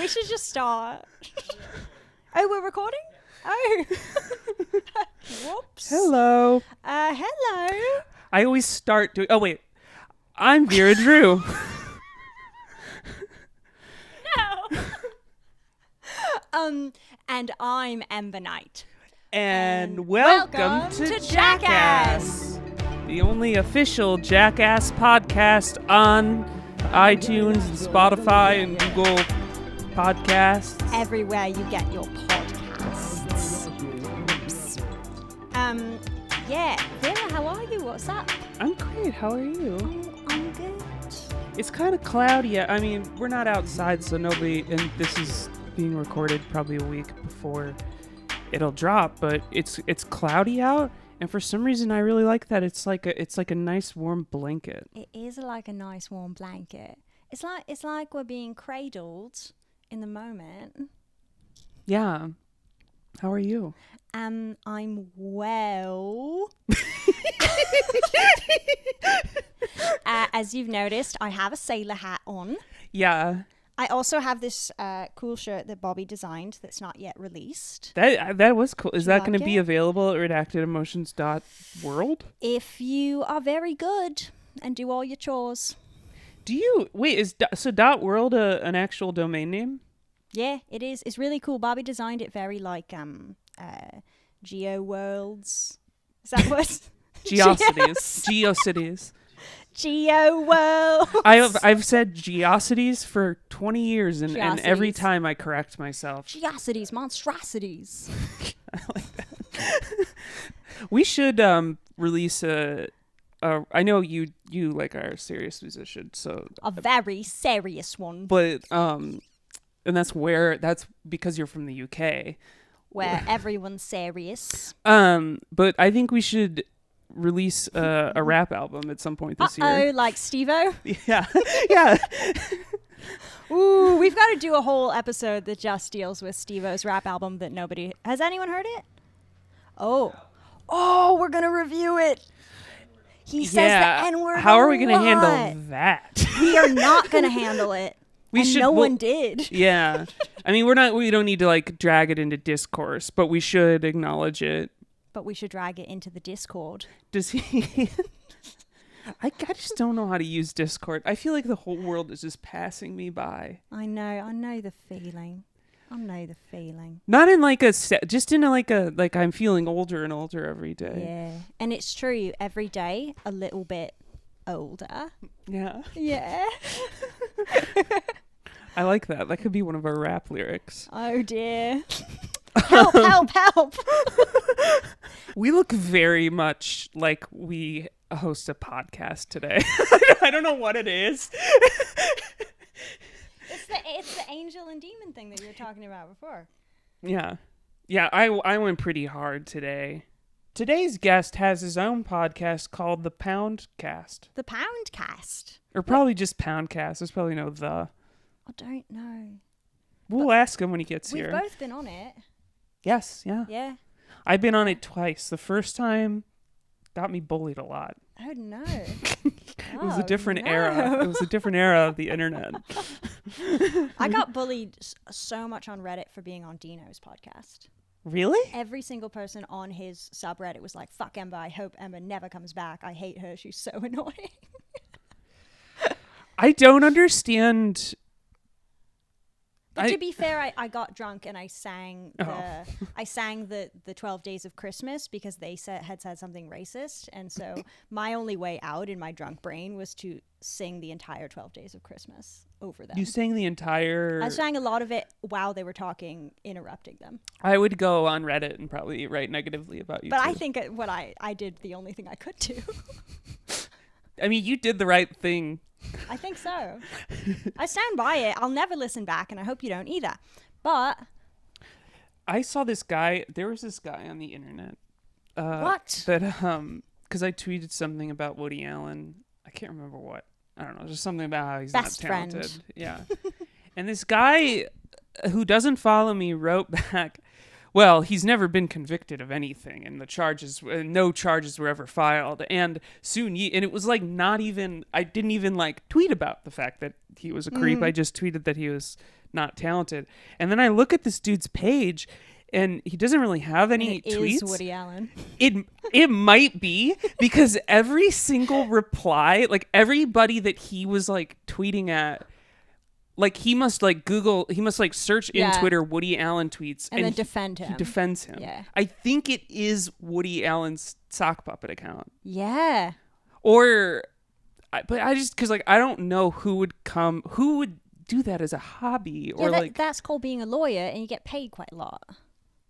We should just start. Oh, we're recording? Oh. Whoops. Hello. Hello. I always start doing... Oh, wait. I'm Vera Drew. No. And I'm Ember Knight. And welcome to Jackass, the only official Jackass podcast on iTunes, and Spotify, and Google Podcasts. Everywhere you get your podcasts. Yeah. Vera, how are you? What's up? I'm great. How are you? I'm good. It's kind of cloudy. I mean, we're not outside, so nobody... And this is being recorded probably a week before it'll drop, but it's cloudy out, and for some reason I really like that. It's like a nice warm blanket. It is like a nice warm blanket. It's like we're being cradled in the moment. Yeah. How are you? I'm well. As you've noticed, I have a sailor hat on. Yeah. I also have this cool shirt that Bobby designed that's not yet released. That was cool. Is that going to be it? available at redactedemotions.world? If you are very good and do all your chores. Do you... Wait, so .world an actual domain name? Yeah, it is. It's really cool. Bobby designed it very like Geo Worlds. Is that what? Geocities. Geocities. Geo World. I've said Geocities for 20 years, and every Geocities. time I correct myself. Geocities, monstrosities. I like that. We should release a I know you like are a serious musician, so A very serious one. but and that's because you're from the UK. Where everyone's serious. But I think we should release a rap album at some point this year. Oh, like Steve-O? Yeah. Yeah. Ooh, we've got to do a whole episode that just deals with Steve-O's rap album that nobody... Has anyone heard it? Oh, we're going to review it. He says the N-word. How are we going to handle that? We are not going to handle it. No one did. Yeah. I mean, we don't need to like drag it into discourse, but we should acknowledge it. But we should drag it into the Discord. Does he? I just don't know how to use Discord. I feel like the whole world is just passing me by. I know the feeling. Not in like just in like I'm feeling older and older every day. Yeah. And it's true, every day a little bit older. Yeah. Yeah. I like that. That could be one of our rap lyrics. Oh dear. Help, help, help. We look very much like we host a podcast today. I don't know what it is. It's the angel and demon thing that you were talking about before. Yeah. Yeah, I went pretty hard today. Today's guest has his own podcast called The Poundcast. The Poundcast. Or probably just Poundcast. There's probably no the. I don't know. We'll ask him when he gets We've here. both been on it. Yes, yeah. Yeah. I've been on it twice. The first time got me bullied a lot. Oh no. It was a different era. It was a different era of the internet. I got bullied so much on Reddit for being on Dino's podcast. Really? Every single person on his subreddit was like, fuck Ember, I hope Ember never comes back. I hate her. She's so annoying. I don't understand. But to be fair, I got drunk and I sang the 12 Days of Christmas because they had said something racist, and so my only way out in my drunk brain was to sing the entire 12 Days of Christmas over them. You sang the entire... I sang a lot of it while they were talking, interrupting them. I would go on Reddit and probably write negatively about you But too. I think what I did the only thing I could do. I mean, you did the right thing. I think so. I stand by it. I'll never listen back, and I hope you don't either. But I saw this guy. There was this guy on the internet. What? That because I tweeted something about Woody Allen. I can't remember what. I don't know. Just something about how he's Best not talented. friend. Yeah. And this guy who doesn't follow me wrote back, well, he's never been convicted of anything, and no charges were ever filed. And and it was like not even, I didn't even like tweet about the fact that he was a creep. I just tweeted that he was not talented. And then I look at this dude's page, and he doesn't really have any tweets. Is Woody Allen. It might be, because every single reply, like everybody that he was like tweeting at, like he must like search in Twitter Woody Allen tweets and then defend him. He defends him. Yeah. I think it is Woody Allen's sock puppet account. Yeah. But I just, because like I don't know who would do that as a hobby, or that's called being a lawyer, and you get paid quite a lot.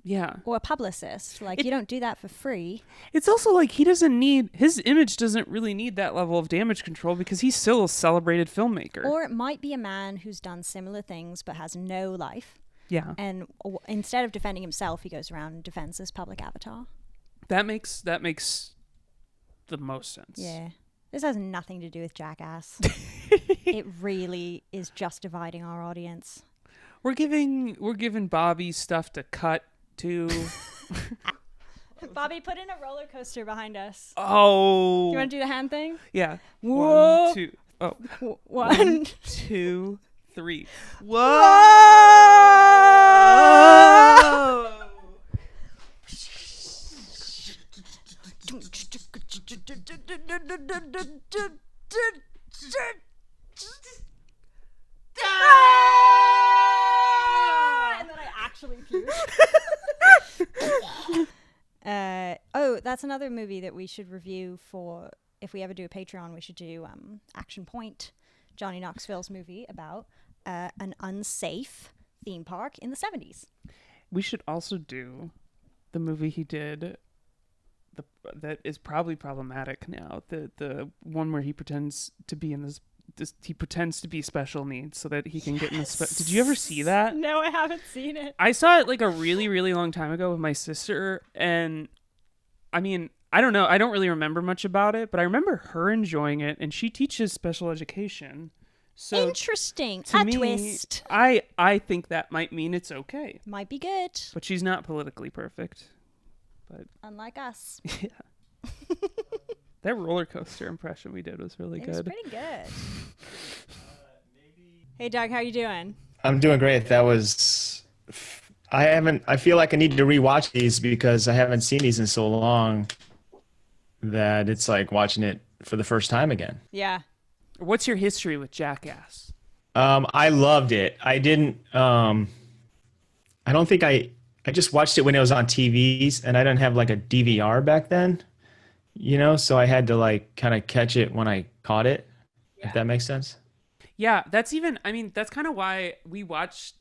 Yeah. Or a publicist. Like, you don't do that for free. It's also like his image doesn't really need that level of damage control, because he's still a celebrated filmmaker. Or it might be a man who's done similar things but has no life. Yeah. And instead of defending himself, he goes around and defends his public avatar. That makes the most sense. Yeah. This has nothing to do with Jackass. It really is just dividing our audience. We're giving Bobby stuff to cut to. Bobby, put in a roller coaster behind us. Oh. You want to do the hand thing? Yeah. Whoa. 1, 2. Oh. 1, 2, 3. Whoa. And then I actually puked. That's another movie that we should review for, if we ever do a Patreon, we should do Action Point, Johnny Knoxville's movie about an unsafe theme park in the 70s. We should also do the movie he did that is probably problematic now, the one where he pretends to be in this he pretends to be special needs so that he can get in the Did you ever see that? No, I haven't seen it. I saw it like a really, really long time ago with my sister, and I mean, I don't know, I don't really remember much about it, but I remember her enjoying it, and she teaches special education. So interesting. Twist. I think that might mean it's okay. Might be good. But she's not politically perfect. But unlike us. Yeah. That roller coaster impression we did was really good. It was pretty good. Hey, Doug, how you doing? I'm doing great. I feel like I need to rewatch these because I haven't seen these in so long that it's like watching it for the first time again. Yeah. What's your history with Jackass? I loved it. I didn't, I don't think I just watched it when it was on TVs, and I didn't have like a DVR back then, so I had to like kind of catch it when I caught it, if that makes sense. Yeah, that's kind of why we watched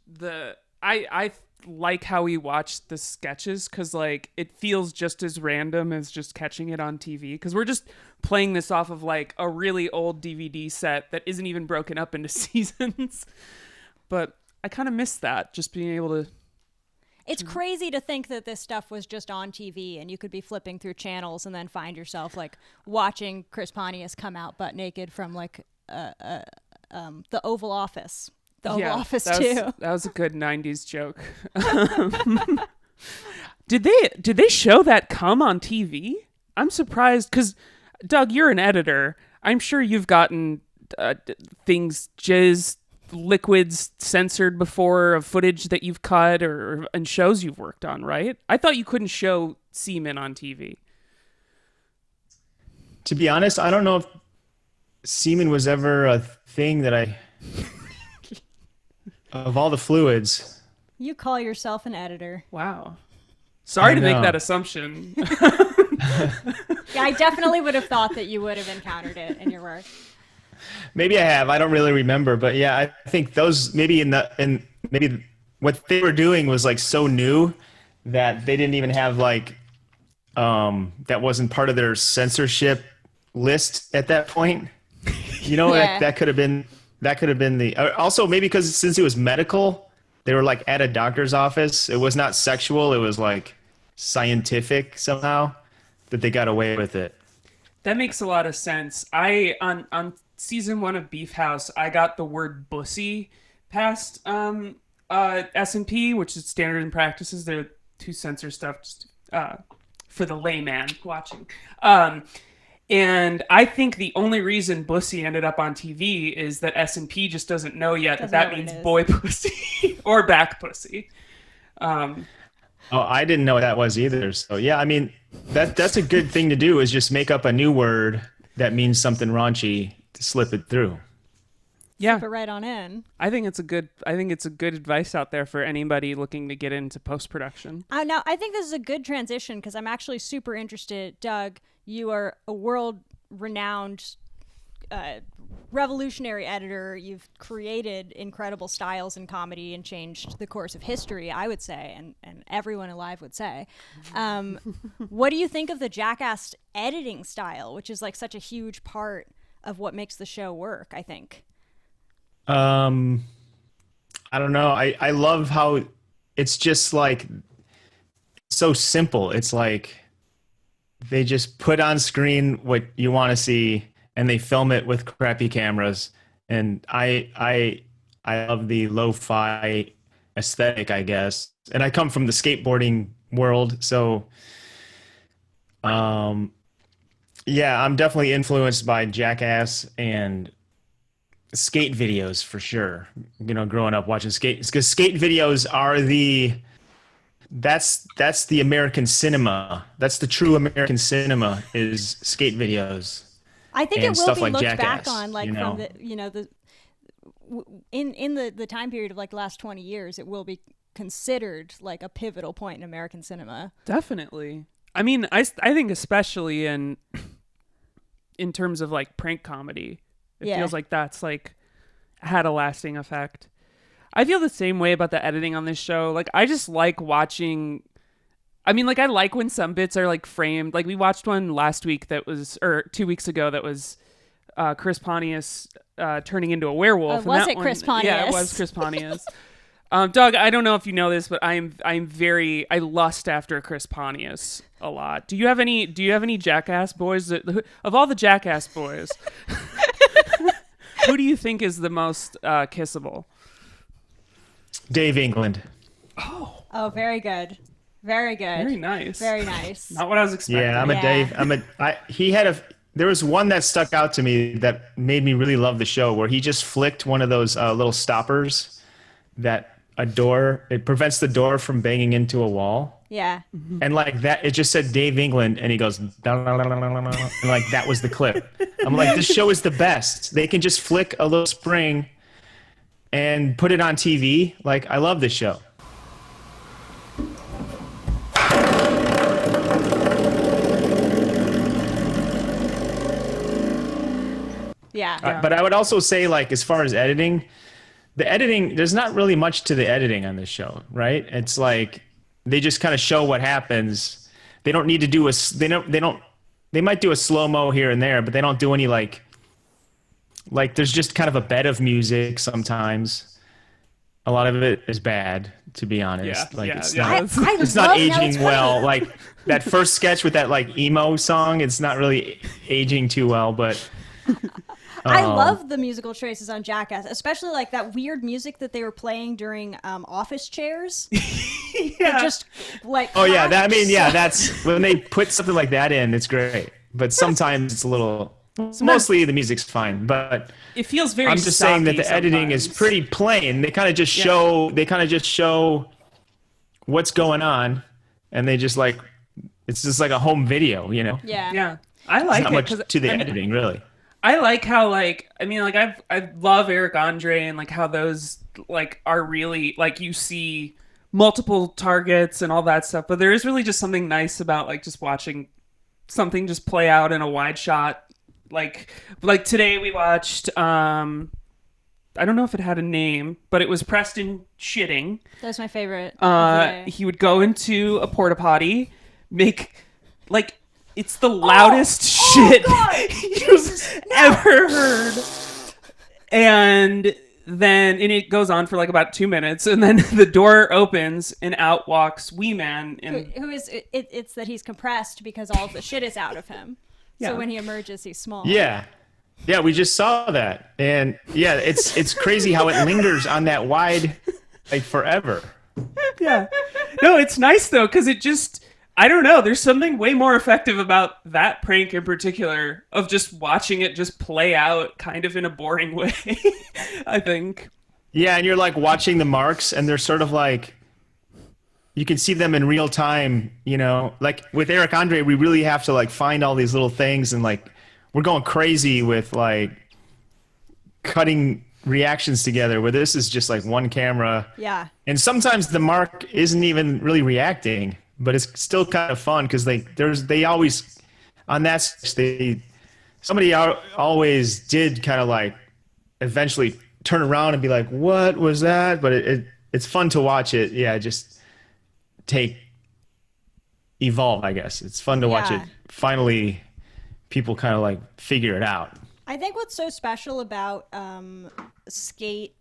I like how we watched the sketches, because like it feels just as random as just catching it on TV, because we're just playing this off of like a really old DVD set that isn't even broken up into seasons. But I kind of miss that, just being able to. It's crazy to think that this stuff was just on TV and you could be flipping through channels and then find yourself like watching Chris Pontius come out butt naked from like the Oval Office. The Oval Office too. That was a good 90s joke. Did they show that come on TV? I'm surprised, because Doug, you're an editor. I'm sure you've gotten things, jizz, liquids censored before, of footage that you've cut or in shows you've worked on, right? I thought you couldn't show semen on TV. To be honest, I don't know if semen was ever a thing that of all the fluids. You call yourself an editor. Wow. Sorry to make that assumption. Yeah, I definitely would have thought that you would have encountered it in your work. Maybe I have. I don't really remember, but yeah, I think those maybe maybe what they were doing was like so new that they didn't even have like that wasn't part of their censorship list at that point. Like that could have been the also maybe because since it was medical, they were like at a doctor's office. It was not sexual. It was like scientific somehow that they got away with it. That makes a lot of sense. On season 1 of Beef House, I got the word bussy past S&P, which is Standards and Practices. They're to censor stuff just, for the layman watching. And I think the only reason Bussy ended up on TV is that S&P just doesn't know yet that means boy pussy or back pussy. Oh, I didn't know what that was either. So yeah, I mean, that's a good thing to do, is just make up a new word that means something raunchy to slip it through. Yeah, Slip it right on in. I think it's a good advice out there for anybody looking to get into post-production. Now, I think this is a good transition because I'm actually super interested. Doug, you are a world-renowned revolutionary editor. You've created incredible styles in comedy and changed the course of history, I would say, and everyone alive would say. What do you think of the Jackass editing style, which is like such a huge part of what makes the show work, I think? I don't know. I love how it's just like so simple. It's like they just put on screen what you want to see and they film it with crappy cameras. And I love the lo-fi aesthetic, I guess. And I come from the skateboarding world, so yeah, I'm definitely influenced by Jackass and skate videos for sure. You know, growing up watching skate, because skate videos are that's the American cinema. That's the true American cinema, is skate videos. I think it will be like looked Jackass, back on, like, you know? from the time period of like the last 20 years, it will be considered like a pivotal point in American cinema. Definitely. I mean, I think especially in terms of like prank comedy, it feels like that's like had a lasting effect. I feel the same way about the editing on this show. Like, I just like watching. I mean, like, I like when some bits are like framed. Like, we watched one last week or 2 weeks ago that was Chris Pontius turning into a werewolf. Was it Chris Pontius? Yeah, it was Chris Pontius. Doug, I don't know if you know this, but I lust after Chris Pontius a lot. Do you have any Jackass boys of all the Jackass boys? Who do you think is the most kissable? Dave England. Oh, very good. Very good. Very nice. Very nice. Not what I was expecting. Yeah, I'm a Dave. There was one that stuck out to me that made me really love the show, where he just flicked one of those little stoppers that it prevents the door from banging into a wall. Yeah. And like that, it just said Dave England, and he goes, and like that was the clip. I'm like, this show is the best. They can just flick a little spring and put it on TV. Like, I love this show. Yeah. But I would also say, like, as far as editing, there's not really much to the editing on this show, right? It's like they just kind of show what happens. They don't need to do they might do a slow-mo here and there, but they don't do any like there's just kind of a bed of music sometimes. A lot of it is bad, to be honest. It's not aging well. Like that first sketch with that like emo song, it's not really aging too well, but I love the musical choices on Jackass, especially like that weird music that they were playing during office chairs. Yeah. Just like that's when they put something like that in, it's great. But sometimes it's a little. Mostly the music's fine, but it feels very. I'm just saying that the editing is pretty plain. They kind of just show. They kind of just show what's going on, and they just like it's just like a home video, you know. Yeah. Yeah. I like not it much to the editing, really. I like how I love Eric Andre and like how those like are really like you see multiple targets and all that stuff, but there is really just something nice about like just watching something just play out in a wide shot. Like today we watched I don't know if it had a name, but it was Preston shitting. That's my favorite. He would go into a porta potty, make like it's the loudest shit you've ever heard. And it goes on for like about 2 minutes, and then the door opens and out walks Wee Man. Who is it's that he's compressed because all of the shit is out of him. Yeah. So when he emerges, he's small. Yeah, we just saw that, and yeah, it's crazy how it lingers on that wide, like forever. Yeah, no, it's nice though because it just I don't know. There's something way more effective about that prank in particular of just watching it just play out kind of in a boring way, I think. Yeah, and you're like watching the marks, and they're sort of like, you can see them in real time, you know? Like with Eric Andre, we really have to like find all these little things, and like we're going crazy with like cutting reactions together, where this is just like one camera. Yeah. And sometimes the mark isn't even really reacting, but it's still kind of fun because they always on that somebody always did kind of like eventually turn around and be like, what was that? But it's fun to watch it. Yeah, just evolve, I guess. It's fun to watch it. Finally, people kind of like figure it out. I think what's so special about skate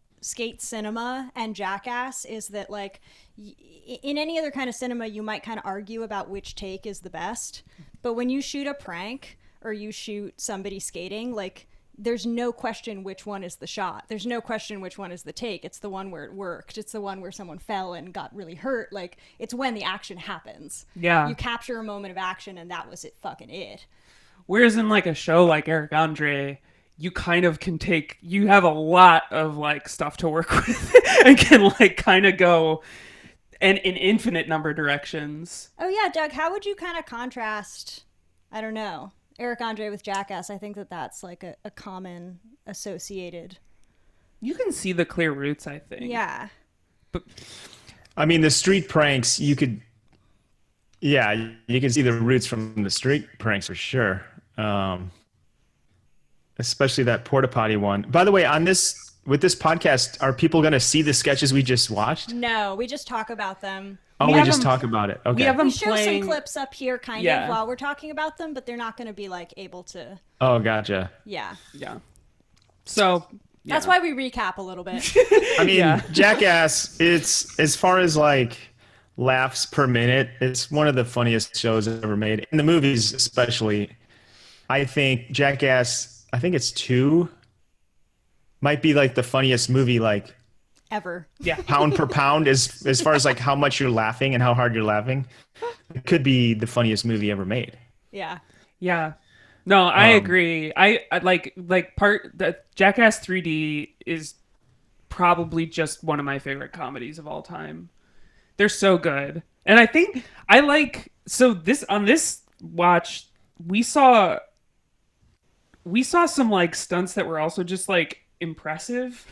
cinema and Jackass is that like in any other kind of cinema you might kind of argue about which take is the best, but when you shoot a prank or you shoot somebody skating, like there's no question which one is the shot. There's no question which one is the take. It's the one where it worked. It's the one where someone fell and got really hurt. Like it's when the action happens. Yeah. You capture a moment of action and that was it fucking it. Whereas in like a show like Eric Andre, you kind of you have a lot of like stuff to work with and can like kind of go in infinite number of directions. Oh yeah, Doug, how would you kind of contrast, I don't know, Eric Andre with Jackass? I think that's like a common associated. You can see the clear roots, I think. Yeah. But I mean, the street pranks, you can see the roots from the street pranks for sure. Especially that porta potty one. By the way, with this podcast, are people going to see the sketches we just watched? No, we just talk about them. Oh, we just talk about it. Okay. We have them show some clips up here kind of while we're talking about them, but they're not going to be like able to. Oh, gotcha. Yeah. Yeah. So that's why we recap a little bit. I mean, Jackass, it's as far as like laughs per minute, it's one of the funniest shows ever made. In the movies especially. I think Jackass, it's 2, might be like the funniest movie like ever. Yeah. Pound per pound as far as like how much you're laughing and how hard you're laughing. It could be the funniest movie ever made. Yeah. Yeah. No, I agree. I like the Jackass 3D is probably just one of my favorite comedies of all time. They're so good. And I think on this watch we saw some like stunts that were also just like impressive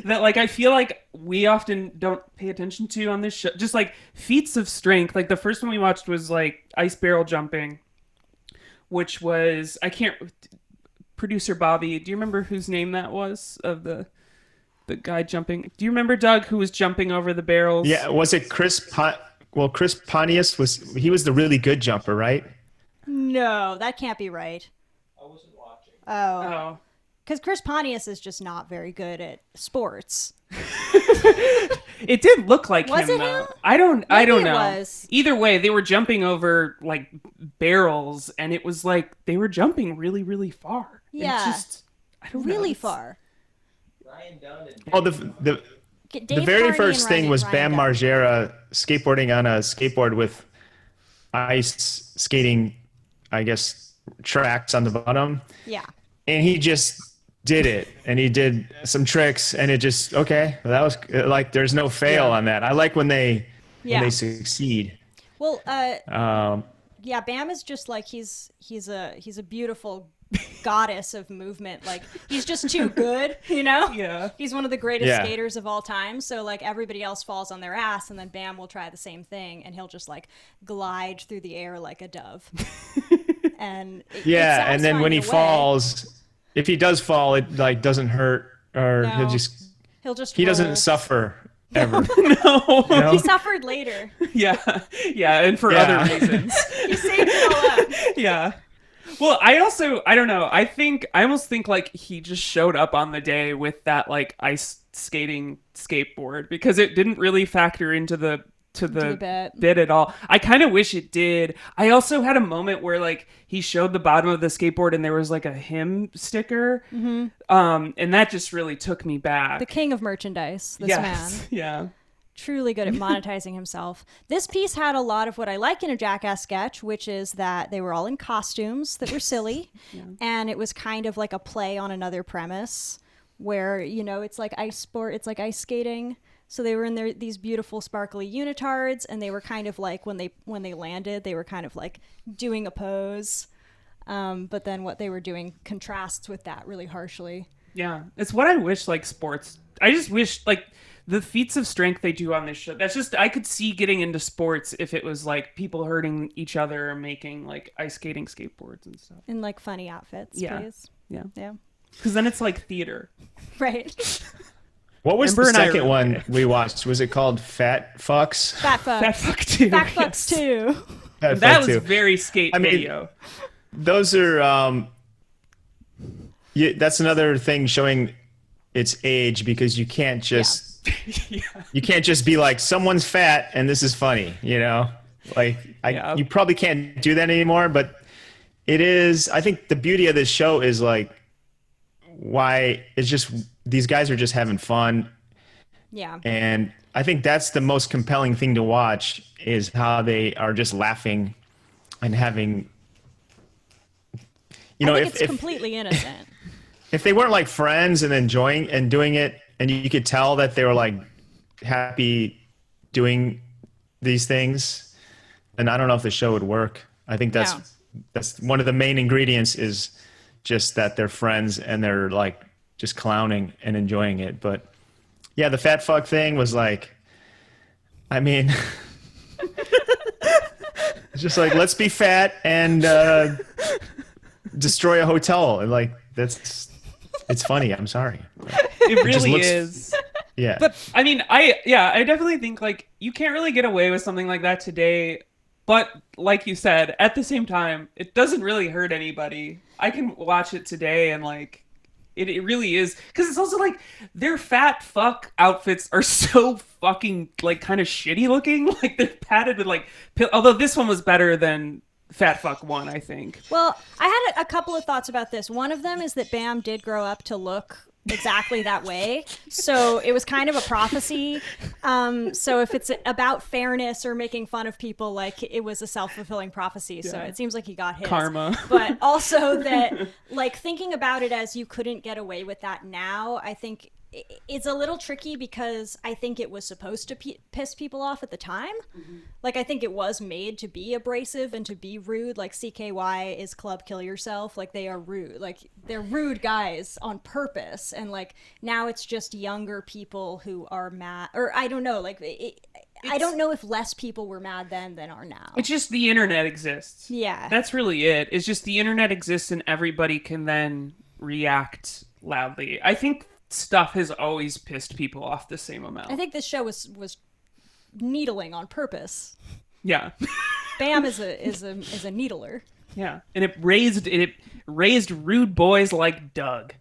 that like I feel like we often don't pay attention to on this show. Just like feats of strength. Like the first one we watched was like ice barrel jumping, which was producer Bobby, do you remember whose name that was of the guy jumping? Do you remember, Doug, who was jumping over the barrels? Yeah, was it Chris Pontius was the really good jumper, right? No, that can't be right. I wasn't watching. Oh. Because Chris Pontius is just not very good at sports. It did look like was him, it though. him? I don't know. It was. Either way, they were jumping over like barrels, and it was like they were jumping really, really far. Yeah. I don't really know. far. Ryan Dunn and Oh, the Dave very Carney first and thing was Ryan Bam Dunn. Margera skateboarding on a skateboard with ice skating, I guess, tracks on the bottom. Yeah. And he just did it, and he did some tricks, and it just that was like there's no fail on that. I like when they succeed. Well, Bam is just like he's a beautiful goddess of movement. Like he's just too good, you know? Yeah. He's one of the greatest skaters of all time. So like everybody else falls on their ass, and then Bam will try the same thing, and he'll just like glide through the air like a dove. And and then when he falls, if he does fall, it like doesn't hurt, or No. he roll. doesn't suffer ever. No. You know? He suffered later. Yeah, and for other reasons. He saved it all up. Yeah. Well, I don't know. I almost think like he just showed up on the day with that like ice skating skateboard, because it didn't really factor into the bit at all. I kind of wish it did. I also had a moment where like he showed the bottom of the skateboard and there was like a him sticker. Mm-hmm. And that just really took me back. The king of merchandise, this man. Yeah. Truly good at monetizing himself. This piece had a lot of what I like in a Jackass sketch, which is that they were all in costumes that were silly. And it was kind of like a play on another premise where, you know, it's like ice sport, it's like ice skating. So they were in these beautiful sparkly unitards, and they were kind of like, when they landed, they were kind of like doing a pose. But then what they were doing contrasts with that really harshly. Yeah, it's what I wish, like, sports. I just wish, like, the feats of strength they do on this show, that's just, I could see getting into sports if it was, like, people hurting each other or making, like, ice skating skateboards and stuff. In, like, funny outfits, please. Yeah. Yeah. Because then it's like theater. Right. What was Ember the and I second were- one we watched? Was it called Fat Fucks? Fat fucks. Fat fuck too. Fat yes. fucks too. Fat That Fuck was too. very skate I mean- video. Those are that's another thing showing its age, because you can't just you can't just be like, someone's fat and this is funny, you know? Like you probably can't do that anymore, but it is, I think the beauty of this show is like, why it's just, these guys are just having fun. Yeah. And I think that's the most compelling thing to watch, is how they are just laughing and having, you know, I think it's completely innocent. if they weren't like friends and enjoying and doing it, and you could tell that they were like happy doing these things, then I don't know if the show would work. I think that's one of the main ingredients, is just that they're friends and they're like just clowning and enjoying it. But yeah, the fat fuck thing was like, I mean, it's just like, let's be fat and destroy a hotel. And like, it's funny. I'm sorry. It just really looks- is. Yeah. But I mean, I definitely think like you can't really get away with something like that today. But like you said, at the same time, it doesn't really hurt anybody. I can watch it today and like it really is, because it's also like their fat fuck outfits are so fucking like kind of shitty looking. Like they're padded with like although this one was better than Fat Fuck 1, I think. Well, I had a couple of thoughts about this. One of them is that Bam did grow up to look exactly that way, so it was kind of a prophecy. So if it's about fairness or making fun of people, like, it was a self-fulfilling prophecy. So it seems like he got his Karma. But also that, like, thinking about it as you couldn't get away with that now, I think it's a little tricky, because I think it was supposed to piss people off at the time. Like, I think it was made to be abrasive and to be rude. Like, CKY is Club Kill Yourself. Like, they are rude. Like, they're rude guys on purpose. And, like, now it's just younger people who are mad. Or, I don't know. Like, I don't know if less people were mad then than are now. It's just the internet exists. Yeah. That's really it. It's just the internet exists and everybody can then react loudly. I think stuff has always pissed people off the same amount. I think this show was needling on purpose. Yeah. Bam is a needler. Yeah. And it raised rude boys like Doug.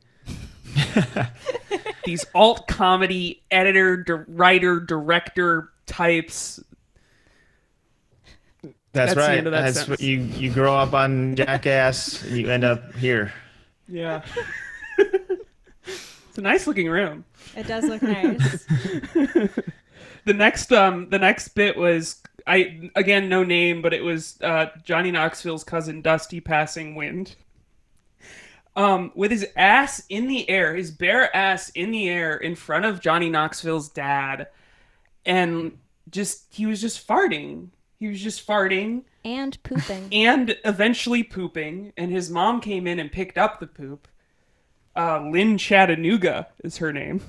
These alt comedy editor, writer, director types. That's the right. end of that That's sentence. what you grow up on Jackass, and you end up here. Yeah. It's a nice looking room. It does look nice. The next bit was, again, no name, but it was Johnny Knoxville's cousin Dusty passing wind. With his ass in the air, his bare ass in the air in front of Johnny Knoxville's dad. And he was just farting. He was just farting. And pooping. And eventually pooping. And his mom came in and picked up the poop. Lynn Chattanooga is her name.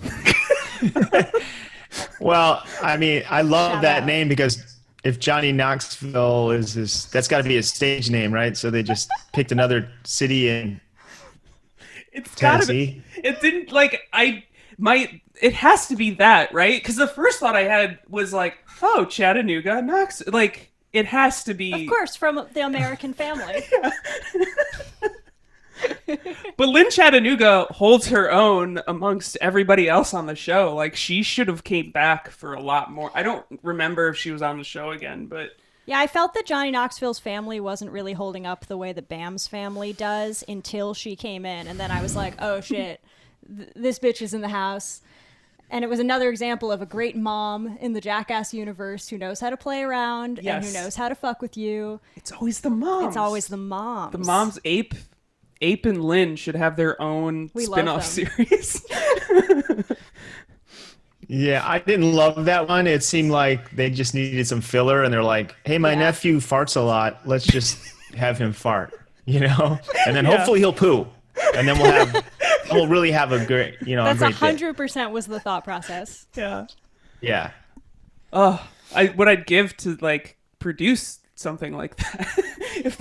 Well, I mean, I love Shout that out. name, because if Johnny Knoxville is that's got to be his stage name, right? So they just picked another city in It's gotta Tennessee. be. It didn't like it has to be that, right? Because the first thought I had was like, oh, Chattanooga, Knox. Like, it has to be. Of course, from the American Family. But Lynn Chattanooga holds her own amongst everybody else on the show. Like, she should have came back for a lot more. I don't remember if she was on the show again, but Yeah, I felt that Johnny Knoxville's family wasn't really holding up the way that Bam's family does until she came in. And then I was like, oh shit, this bitch is in the house. And it was another example of a great mom in the Jackass universe who knows how to play around and who knows how to fuck with you. It's always the moms. It's always the moms. The moms, Ape and Lynn should have their own spin-off series. Yeah, I didn't love that one. It seemed like they just needed some filler, and they're like, "Hey, my nephew farts a lot. Let's just have him fart, you know, and then hopefully he'll poo, and then we'll really have a great, you know, That's a great 100% was the thought process. Yeah. Yeah. Oh, what I'd give to like produce something like that. If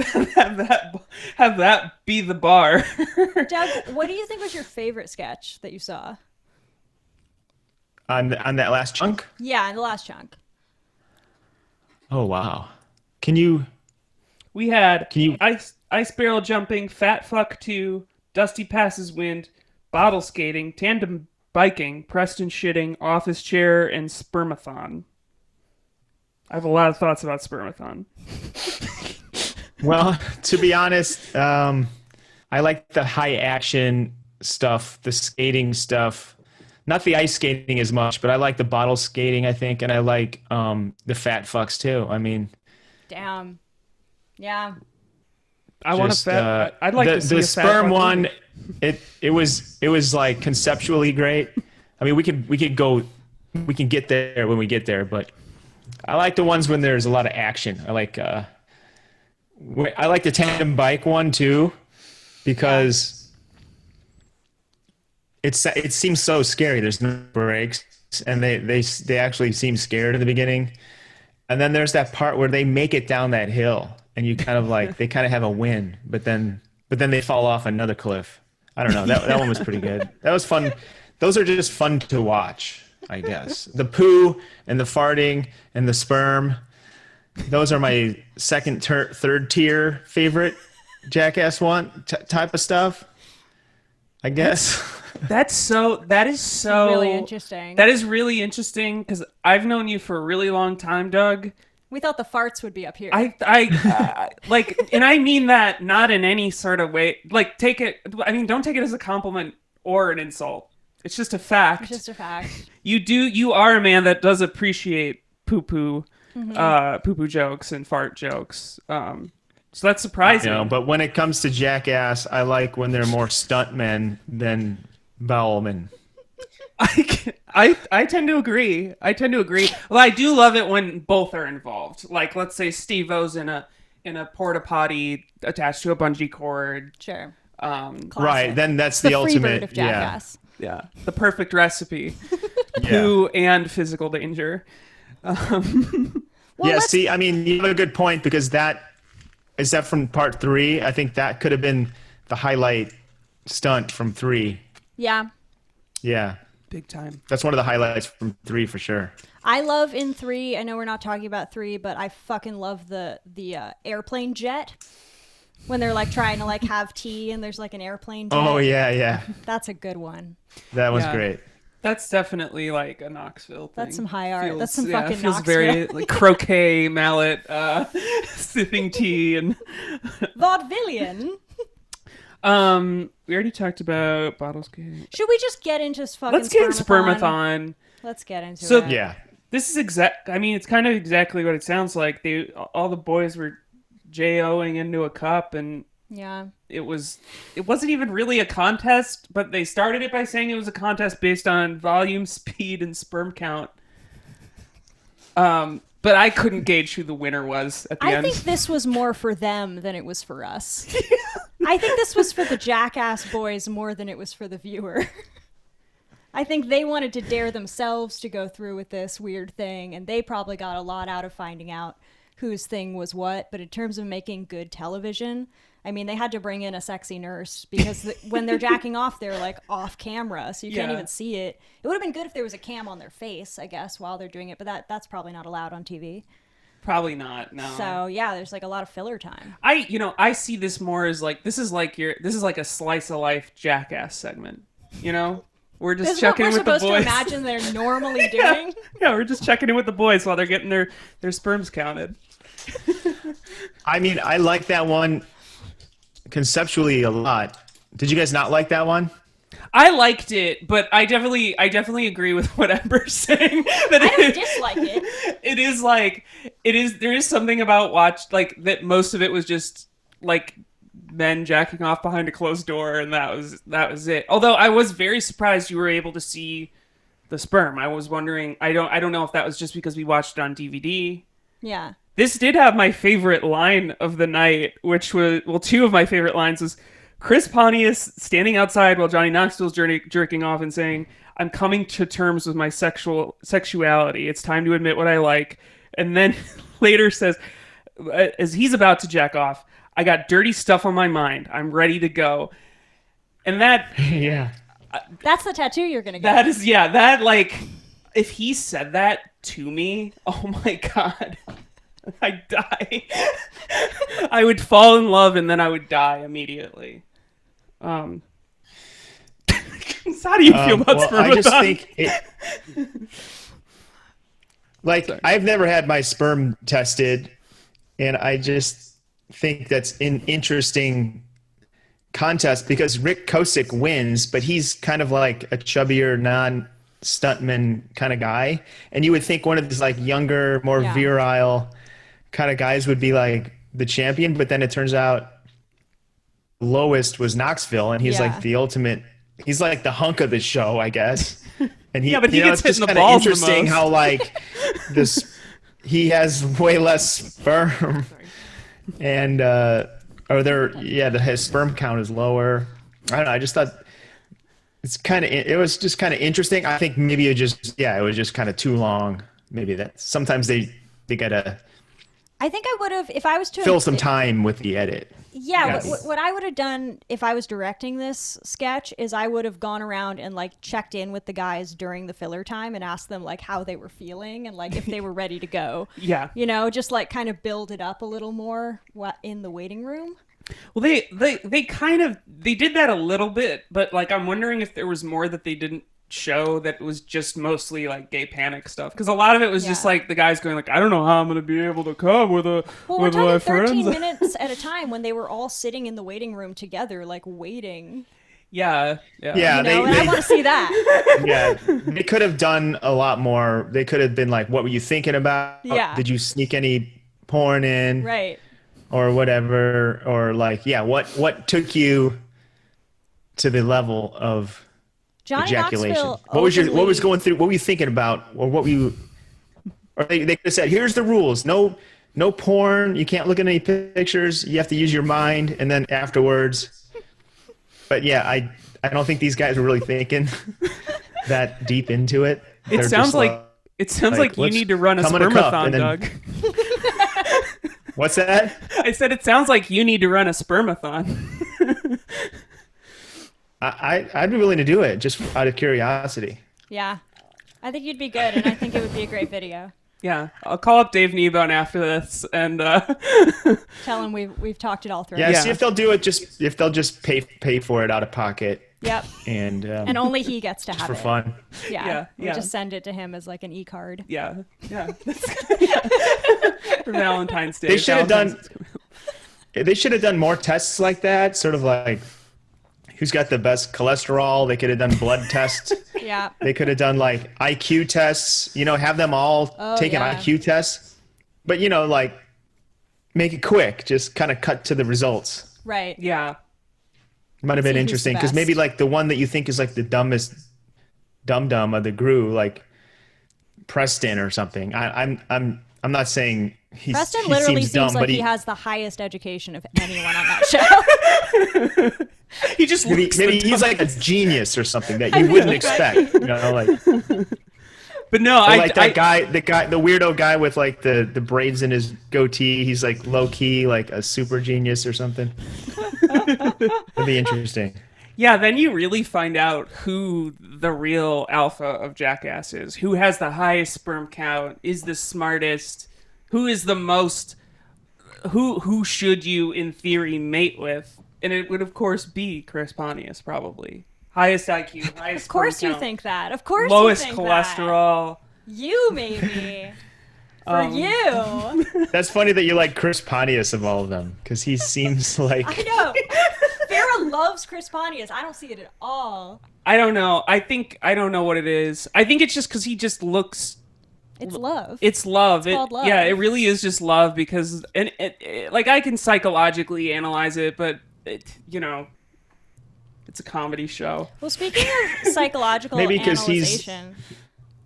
have that be the bar. Doug, what do you think was your favorite sketch that you saw? On that last chunk? Yeah, in the last chunk. Oh wow. Can you ice barrel jumping, fat fuck 2, Dusty Passes Wind, bottle skating, tandem biking, Preston shitting, office chair, and Spermathon. I have a lot of thoughts about Spermathon. Well, to be honest, I like the high action stuff, the skating stuff. Not the ice skating as much, but I like the bottle skating, I think, and I like the fat fucks too. I mean, damn, yeah. I want to fat. I'd like to see the a sperm fat one. It was like conceptually great. I mean, we can get there when we get there, but I like the ones when there's a lot of action. I like the tandem bike one too, because it seems so scary. There's no brakes, and they actually seem scared in the beginning, and then there's that part where they make it down that hill, and you kind of like they kind of have a win, but then they fall off another cliff. I don't know. That one was pretty good. That was fun. Those are just fun to watch, I guess. The poo and the farting and the sperm. Those are my second, third tier favorite Jackass type of stuff, I guess. That is so really interesting. That is really interesting because I've known you for a really long time, Doug. We thought the farts would be up here. I like, and I mean that not in any sort of way. Like, don't take it as a compliment or an insult. It's just a fact. It's just a fact. You are a man that does appreciate poo-poo, poo-poo jokes and fart jokes. So that's surprising. You know, but when it comes to Jackass, I like when they're more stuntmen than Bowelmen. I tend to agree. Well, I do love it when both are involved. Like, let's say Steve-O's in a porta potty attached to a bungee cord. Sure. Right. Then that's the ultimate. Of Jackass. Yeah. The perfect recipe. Poo and physical danger. See, I mean, you have a good point, because is that from part 3? I think that could have been the highlight stunt from 3. Yeah. Yeah. Big time. That's one of the highlights from 3 for sure. I love in 3, I know we're not talking about 3, but I fucking love the airplane jet. When they're like trying to like have tea and there's like an airplane jet. Oh, yeah. That's a good one. That was great. That's definitely like a Knoxville thing. That's some high art. That's some fucking feels Knoxville. very like croquet, mallet, sipping tea, and vaudevillian. We already talked about bottle skating. Should we just get into fucking Let's get Spermathon. Let's get into it. So yeah, this is I mean, it's kind of exactly what it sounds like. All the boys were J-O-ing into a cup, and it wasn't even really a contest, but they started it by saying it was a contest based on volume, speed, and sperm count. But I couldn't gauge who the winner was at the end. I think this was more for them than it was for us. I think this was for the Jackass boys more than it was for the viewer. I think they wanted to dare themselves to go through with this weird thing, and they probably got a lot out of finding out whose thing was what. But in terms of making good television, I mean, they had to bring in a sexy nurse because when they're jacking off, they're like off camera, so you can't even see it. It would have been good if there was a cam on their face, I guess, while they're doing it, but that's probably not allowed on TV. Probably not. No. So yeah, there's like a lot of filler time. I see this more as like this is like a slice of life Jackass segment. You know, we're just checking in with the boys. We're supposed to imagine they're normally doing. Yeah, we're just checking in with the boys while they're getting their sperms counted. I mean, I like that one conceptually a lot. Did you guys not like that one? I liked it, but I definitely agree with what Ember's saying. That I don't dislike it. There is something about that most of it was just like men jacking off behind a closed door, and that was it. Although I was very surprised you were able to see the sperm. I was wondering, I don't know if that was just because we watched it on DVD. Yeah. This did have my favorite line of the night, which was, well, two of my favorite lines was Chris Pontius standing outside while Johnny Knoxville's jerking off and saying, "I'm coming to terms with my sexuality. It's time to admit what I like." And then later says, as he's about to jack off, "I got dirty stuff on my mind. I'm ready to go." And that... Yeah. That's the tattoo you're going to get. That is, yeah, that, like, if he said that to me, oh my God, I'd die. I would fall in love and then I would die immediately. How do you feel about Spermathon? I just think I've never had my sperm tested, and I just think that's an interesting contest because Rick Kosick wins, but he's kind of like a chubbier, non-stuntman kind of guy, and you would think one of these like younger, more virile kind of guys would be like the champion, but then it turns out lowest was Knoxville, and he's like the ultimate. He's like the hunk of the show, I guess. And he, but he gets hit in the It's balls the interesting most. how like this, he has way less sperm, and his sperm count is lower. I don't know. I just thought it was just kind of interesting. I think maybe it was just kind of too long. Maybe that sometimes they gotta. I think I would have, if I was to fill some time with the edit. Yeah, what I would have done if I was directing this sketch is I would have gone around and like checked in with the guys during the filler time and asked them like how they were feeling and like if they were ready to go. Yeah. You know, just like kind of build it up a little more in the waiting room. Well, they did that a little bit, but like I'm wondering if there was more that they didn't show that was just mostly like gay panic stuff, because a lot of it was just like the guys going like, I don't know how I'm gonna be able to come with we're talking my 13 friends. minutes at a time when they were all sitting in the waiting room together like waiting. Yeah. You know, and I want to see that. Yeah, they could have done a lot more. They could have been like, what were you thinking about? Yeah. Did you sneak any porn in? Right. Or whatever, or like, what took you to the level of Johnny ejaculation? Knoxville What was going through? What were you thinking about, or what were you? Or they could have said, "Here's the rules: no porn. You can't look at any pictures. You have to use your mind." And then afterwards, but yeah, I don't think these guys were really thinking that deep into it. It sounds like you need to run a Spermathon, Doug. What's that? I said it sounds like you need to run a Spermathon. I'd be willing to do it just out of curiosity. Yeah. I think you'd be good, and I think it would be a great video. Yeah, I'll call up Dave Kneebone after this and tell him we've talked it all through. Yeah, see if they'll do it. If they'll just pay for it out of pocket. Yep. And only he gets to have for it. fun. Yeah. We just send it to him as like an e-card. Yeah. For Valentine's Day. They should have done more tests like that. Sort of like, who's got the best cholesterol? They could have done blood tests. Yeah. They could have done like IQ tests. You know, have them all take an IQ test. But like, make it quick. Just kind of cut to the results. Right. Yeah. Might have been interesting because maybe like the one that you think is like the dumbest dum-dum of the crew, like Preston or something. I'm not saying he literally seems dumb, like but he has the highest education of anyone on that show. He just maybe he's like a genius or something that you wouldn't expect. But no, the weirdo guy with like the braids in his goatee. He's like low key, like a super genius or something. That'd be interesting. Yeah, then you really find out who the real alpha of Jackass is. Who has the highest sperm count, is the smartest, who is the most, who should you, in theory, mate with? And it would, of course, be Chris Pontius, probably. Highest IQ, highest Of course sperm you count, think that. Of course lowest you think cholesterol. That. You, maybe. For you. That's funny that you like Chris Pontius of all of them, because he seems like... I know. Vera loves Chris Pontius. I don't see it at all. I don't know. I don't know what it is. I think it's just because he just looks. It's love. It's love. It's called love. Yeah, it really is just love because, and like I can psychologically analyze it, but it's a comedy show. Well, speaking of psychological Maybe 'cause analyzation,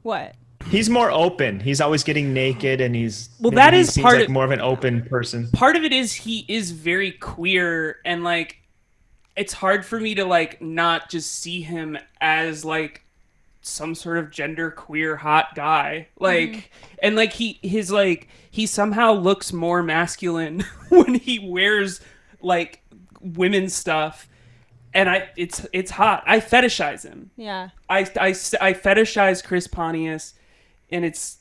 what? He's more open. He's always getting naked, and he's that is seems part like of more of an open person. Part of it is he is very queer, and like it's hard for me to like not just see him as like some sort of gender queer hot guy, like and like he somehow looks more masculine when he wears like women's stuff, and it's hot. I fetishize him. Yeah. I fetishize Chris Pontius, and it's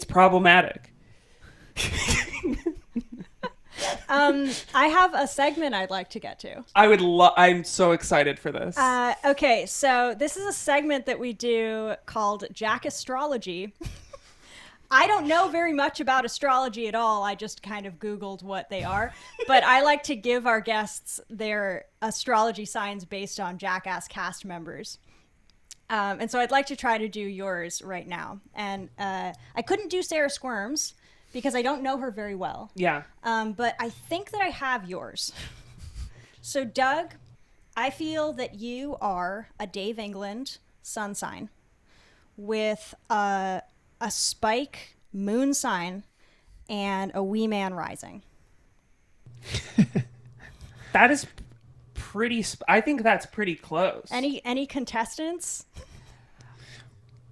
problematic. I have a segment I'd like to get to. I'm so excited for this. Okay, so this is a segment that we do called Jackastrology. I don't know very much about astrology at all. I just kind of Googled what they are. But I like to give our guests their astrology signs based on Jackass cast members. And so I'd like to try to do yours right now. And I couldn't do Sarah Squirm's because I don't know her very well. Yeah. But I think that I have yours. So, Doug, I feel that you are a Dave England sun sign with a spike moon sign and a wee man rising. That is pretty. I think that's pretty close. Any contestants?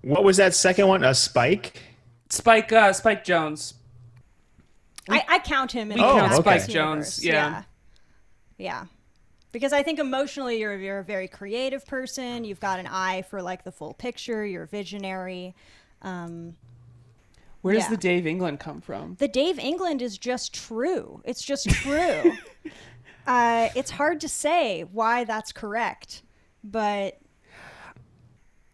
What was that second one? A spike? Spike Jones. I count him in We the count Jackass Spike universe. Jones. Yeah. Yeah. Because I think emotionally you're a very creative person. You've got an eye for like the full picture. You're visionary. Where does the Dave England come from? The Dave England is just true. It's just true. It's hard to say why that's correct, but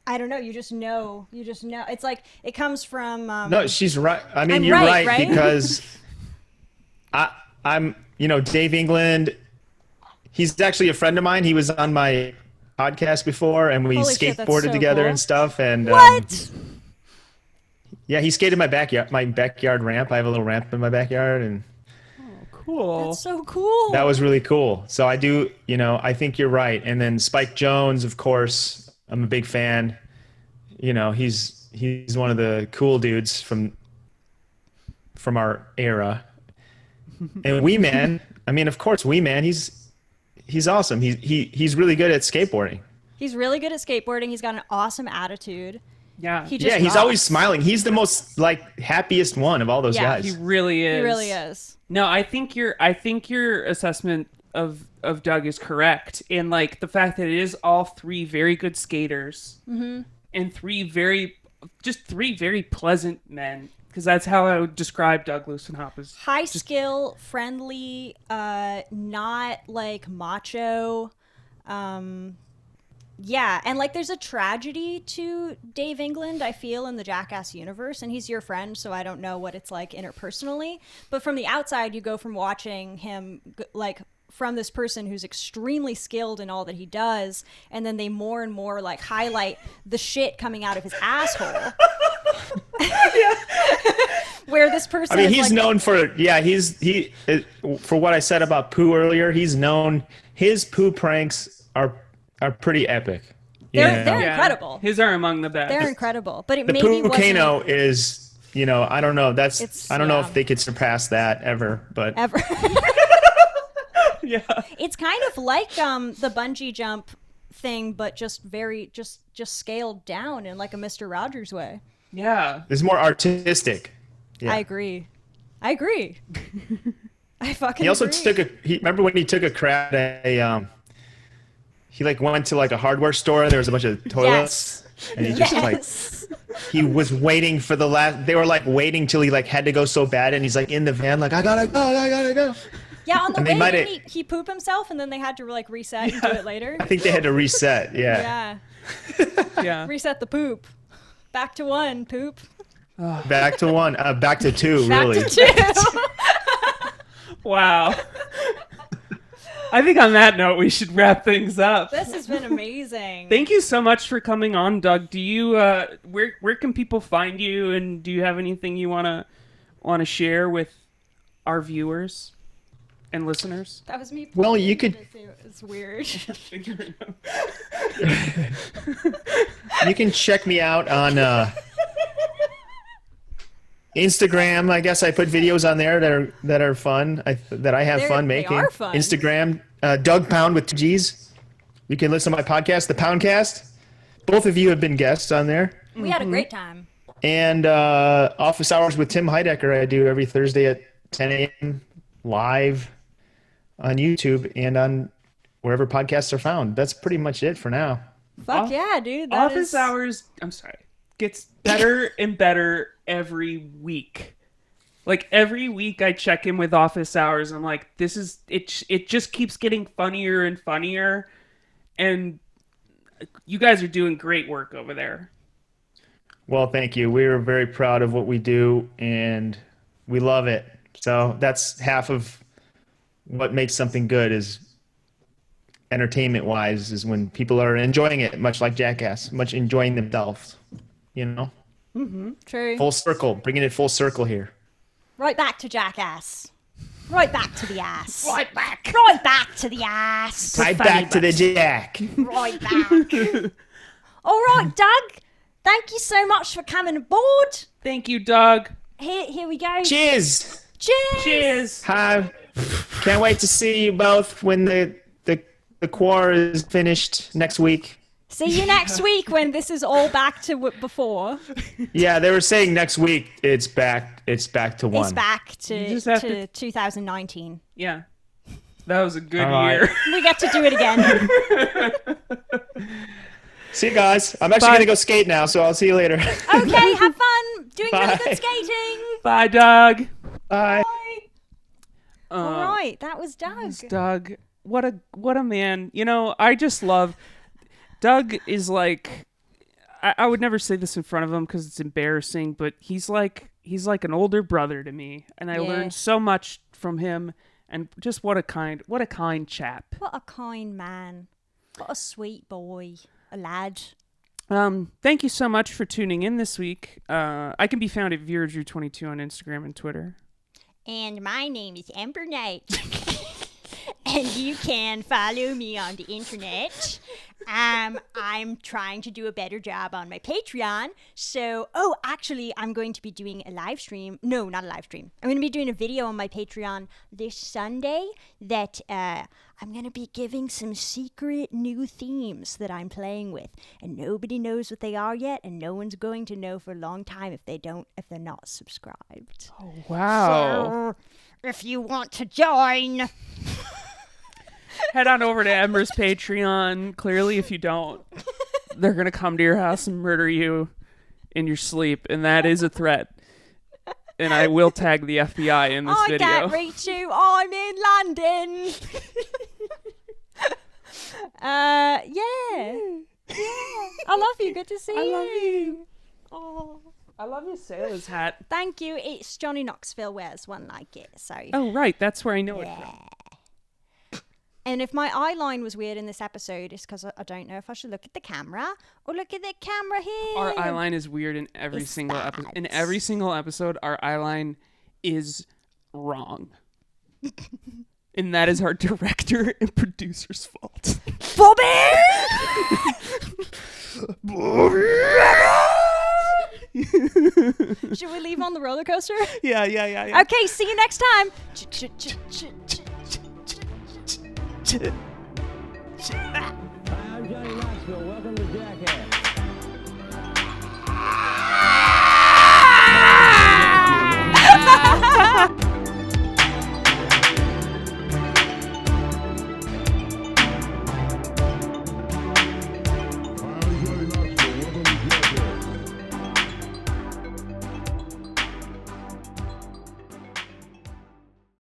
I don't know. You just know. It's like it comes from. No, she's right. I mean, I'm you're right? because I'm, Dave England. He's actually a friend of mine. He was on my podcast before, and we Holy shit, that's skateboarded so together cool. and stuff. And What? Yeah, he skated my backyard ramp. I have a little ramp in my backyard, and Cool. That's so cool. that was really cool. So I do, I think you're right. And then Spike Jones, of course, I'm a big fan. He's one of the cool dudes from our era. And Wee Man, I mean, of course, Wee Man, he's awesome. He's really good at skateboarding. He's really good at skateboarding. He's got an awesome attitude. Yeah. He just He's rocks. always smiling. He's the most happiest one of all those Yeah, guys. He really is. He really is. No, I think your assessment of Doug is correct in like the fact that it is all three very good skaters and three very pleasant men, because that's how I would describe Doug Lussenhop as High skill, friendly, not like macho. Yeah, and like there's a tragedy to Dave England, I feel, in the Jackass universe, and he's your friend, so I don't know what it's like interpersonally. But from the outside, you go from watching him like from this person who's extremely skilled in all that he does, and then they more and more like highlight the shit coming out of his asshole. Where this person, I mean, is he's like, known for for what I said about Poo earlier. He's known, his Poo pranks are pretty epic. They're incredible. His are among the best. They're incredible, but it The maybe Poo volcano wasn't is, I don't know. I don't know yeah. if they could surpass that ever, but ever. Yeah. It's kind of like the bungee jump thing, but just just scaled down in like a Mr. Rogers way. Yeah. it's more artistic. Yeah. I agree. I fucking He also agree. remember when he took a crap at he like went to like a hardware store and there was a bunch of toilets and he just Yes. he was waiting for they were like waiting till he like had to go so bad, and he's like in the van like I gotta go. Yeah, on the And they way might in, have- he pooped himself, and then they had to like reset and do it later. I think they had to reset. Yeah. Yeah. Reset the poop. Back to one, poop. Back to one. Back to two. Back really. to two. Wow. I think on that note, we should wrap things up. This has been amazing. Thank you so much for coming on, Doug. Do you where can people find you, and do you have anything you wanna share with our viewers and listeners? That was me. Well, you could. It's weird. You can check me out on Instagram. I guess I put videos on there that are fun. That I have fun making. They are fun. Instagram, DougPound with 2 G's. You can listen to my podcast, The Poundcast. Both of you have been guests on there. We had a great time. And Office Hours with Tim Heidecker I do every Thursday at 10 a.m. live on YouTube and on wherever podcasts are found. That's pretty much it for now. Fuck yeah, dude. That Office Hours, I'm sorry, gets better and better every week. Like every week I check in with Office Hours. I'm like, this is it. It just keeps getting funnier and funnier. And you guys are doing great work over there. Well, thank you. We are very proud of what we do, and we love it. So that's half of what makes something good is entertainment-wise is when people are enjoying it, much like Jackass, much enjoying themselves, you know? Mm-hmm. True. Full circle, bringing it full circle here. Right back to Jackass. Right back to the ass. Right back. Right back to the ass. Right back to the Jack. Right back. All right, Doug. Thank you so much for coming aboard. Thank you, Doug. Here we go. Cheers. Cheers. Cheers. Hi. Can't wait to see you both when the quar is finished next week. See you next week when this is all back to before. Yeah, they were saying next week it's back to one. It's back You just have to 2019. Yeah. That was a good All right. year. We get to do it again. See you guys. I'm actually going to go skate now, so I'll see you later. Okay, have fun doing really Bye. good skating. Bye, Doug. Bye. All right, that was Doug. Yes, Doug. What a man. You know, I just love Doug is like I would never say this in front of him because it's embarrassing, but he's like an older brother to me, and I learned so much from him. And just what a kind chap. What a kind man. What a sweet boy. A lad. Thank you so much for tuning in this week. I can be found at VeraDrew22 on Instagram and Twitter. And my name is Ember Knight. And you can follow me on the internet. I'm trying to do a better job on my Patreon. So, actually, I'm going to be doing a live stream. No, not a live stream. I'm going to be doing a video on my Patreon this Sunday that I'm going to be giving some secret new themes that I'm playing with. And nobody knows what they are yet, and no one's going to know for a long time if they're not subscribed. Oh, wow. So, if you want to join... Head on over to Ember's Patreon. Clearly, if you don't, they're going to come to your house and murder you in your sleep. And that is a threat. And I will tag the FBI in this video. I can't reach you. I'm in London. Yeah. I love you. Good to see you. I love you. Oh. I love your sailor's hat. Thank you. It's Johnny Knoxville wears one like it. So. Oh, right. That's where I know it from. And if my eye line was weird in this episode, it's because I don't know if I should look at the camera or look at the camera here. Our eye line is weird in every single episode. In every single episode, our eye line is wrong. And that is our director and producer's fault. Bobby! Should we leave on the roller coaster? Yeah. Okay, see you next time. Hi, I'm Johnny Knoxville. Welcome to Jackass.